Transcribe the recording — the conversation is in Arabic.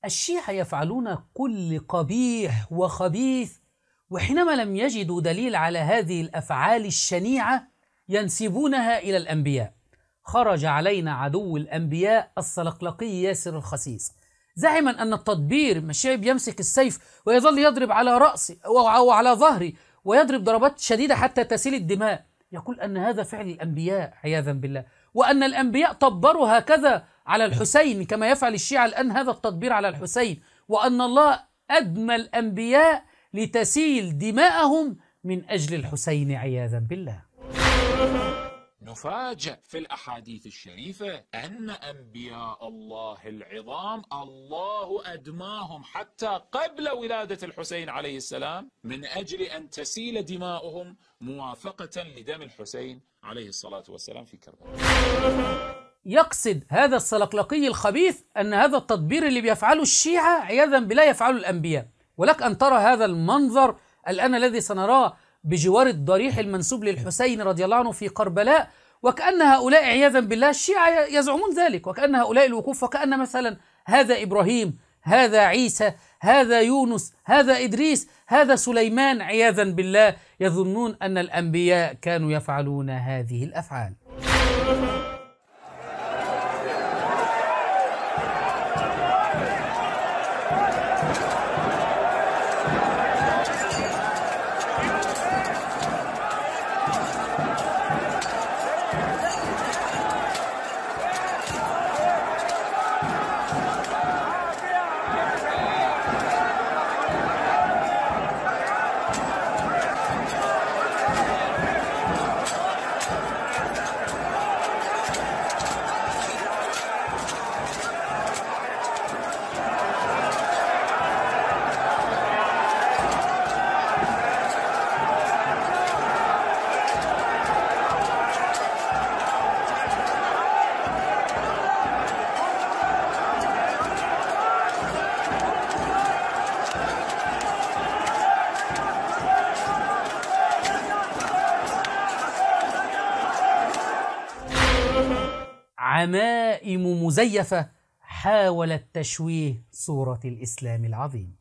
الشيعة يفعلون كل قبيح وخبيث، وحينما لم يجدوا دليل على هذه الأفعال الشنيعة ينسبونها إلى الأنبياء. خرج علينا عدو الأنبياء الصلقلقي ياسر الخسيس زعما أن التطبير الشيعي بيمسك السيف ويظل يضرب على رأسي أو على ظهري ويضرب ضربات شديدة حتى تسيل الدماء. يقول أن هذا فعل الأنبياء عياذا بالله، وأن الأنبياء طبروا هكذا على الحسين كما يفعل الشيعة الآن هذا التطبير على الحسين، وأن الله أدمى الأنبياء لتسيل دماءهم من أجل الحسين عياذا بالله. نفاجأ في الأحاديث الشريفة أن أنبياء الله العظام الله أدماهم حتى قبل ولادة الحسين عليه السلام من أجل أن تسيل دماؤهم موافقة لدم الحسين عليه الصلاة والسلام في كربلاء. يقصد هذا الصلقلقي الخبيث أن هذا التطبير اللي بيفعله الشيعة عياذا بالله يفعله الأنبياء. ولك أن ترى هذا المنظر الآن الذي سنراه بجوار الضريح المنسوب للحسين رضي الله عنه في كربلاء، وكأن هؤلاء عياذا بالله الشيعة يزعمون ذلك، وكأن هؤلاء الوقوف وكأن مثلا هذا إبراهيم، هذا عيسى، هذا يونس، هذا إدريس، هذا سليمان عياذا بالله، يظنون أن الأنبياء كانوا يفعلون هذه الأفعال. عمائم مزيفة حاولت تشويه صورة الإسلام العظيم.